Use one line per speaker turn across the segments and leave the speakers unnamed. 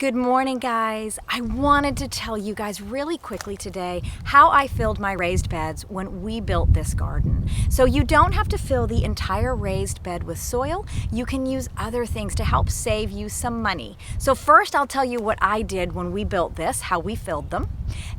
Good morning, guys. I wanted to tell you guys really quickly today how I filled my raised beds when we built this garden. So you don't have to fill the entire raised bed with soil. You can use other things to help save you some money. So first I'll tell you what I did when we built this, how we filled them.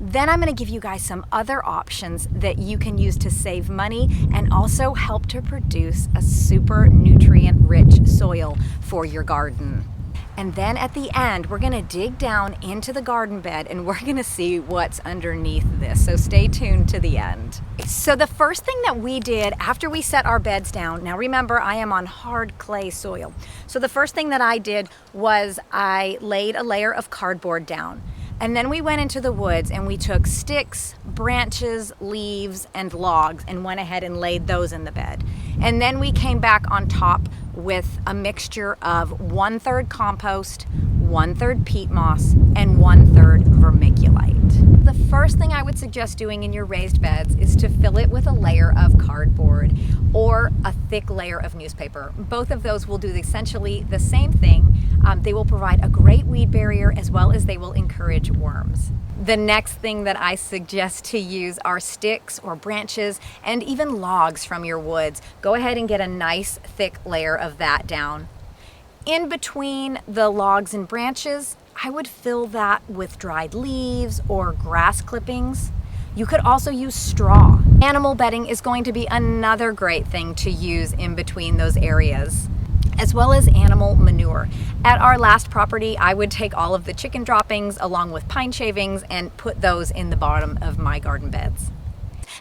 Then I'm going to give you guys some other options that you can use to save money and also help to produce a super nutrient-rich soil for your garden. And then at the end, we're gonna dig down into the garden bed and we're gonna see what's underneath this. So stay tuned to the end. So the first thing that we did after we set our beds down, now remember I am on hard clay soil. So the first thing that I did was I laid a layer of cardboard down. And then we went into the woods and we took sticks, branches, leaves, and logs and went ahead and laid those in the bed. And then we came back on top with a mixture of 1/3 compost, 1/3 peat moss, and 1/3 vermiculite. The first thing I would suggest doing in your raised beds is to fill it with a layer of cardboard or a thick layer of newspaper. Both of those will do essentially the same thing. They will provide a great weed barrier as well as they will encourage worms. The next thing that I suggest to use are sticks or branches and even logs from your woods. Go ahead and get a nice thick layer of that down. In between the logs and branches, I would fill that with dried leaves or grass clippings. You could also use straw. Animal bedding is going to be another great thing to use in between those areas, as well as animal manure. At our last property, I would take all of the chicken droppings along with pine shavings and put those in the bottom of my garden beds.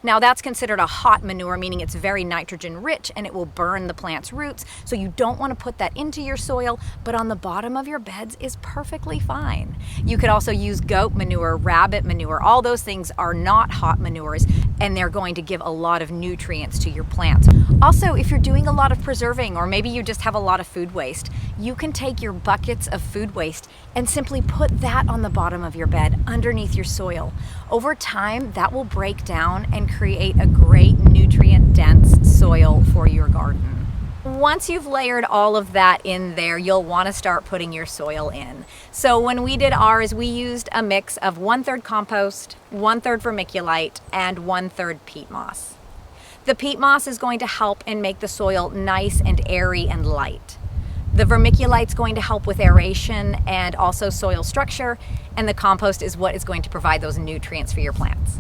Now that's considered a hot manure, meaning it's very nitrogen rich and it will burn the plant's roots. So you don't want to put that into your soil, but on the bottom of your beds is perfectly fine. You could also use goat manure, rabbit manure. All those things are not hot manures and they're going to give a lot of nutrients to your plants. Also, if you're doing a lot of preserving or maybe you just have a lot of food waste, you can take your buckets of food waste and simply put that on the bottom of your bed underneath your soil. Over time, that will break down and create a great nutrient-dense soil for your garden. Once you've layered all of that in there, you'll want to start putting your soil in. So when we did ours, we used a mix of 1/3 compost, 1/3 vermiculite, and 1/3 peat moss. The peat moss is going to help and make the soil nice and airy and light. The vermiculite's going to help with aeration and also soil structure, and the compost is what is going to provide those nutrients for your plants.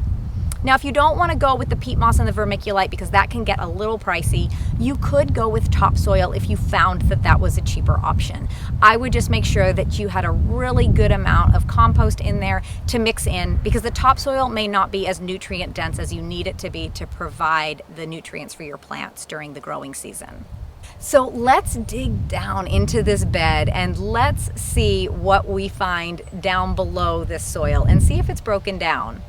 Now, if you don't want to go with the peat moss and the vermiculite because that can get a little pricey, you could go with topsoil if you found that that was a cheaper option. I would just make sure that you had a really good amount of compost in there to mix in because the topsoil may not be as nutrient dense as you need it to be to provide the nutrients for your plants during the growing season. So let's dig down into this bed and let's see what we find down below this soil and see if it's broken down.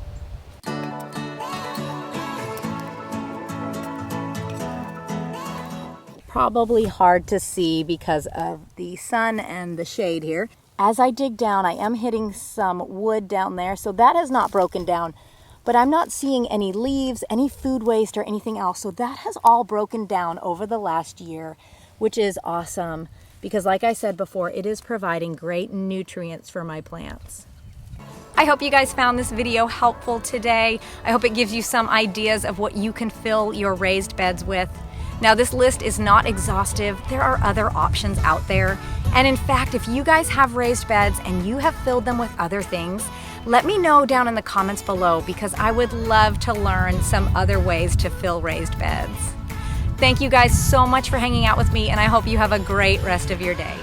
Probably hard to see because of the sun and the shade here. As I dig down, I am hitting some wood down there, so that has not broken down, but I'm not seeing any leaves, any food waste, or anything else. So that has all broken down over the last year, which is awesome because like I said before, it is providing great nutrients for my plants. I hope you guys found this video helpful today. I hope it gives you some ideas of what you can fill your raised beds with. Now, this list is not exhaustive. There are other options out there. And in fact, if you guys have raised beds and you have filled them with other things, let me know down in the comments below because I would love to learn some other ways to fill raised beds. Thank you guys so much for hanging out with me, and I hope you have a great rest of your day.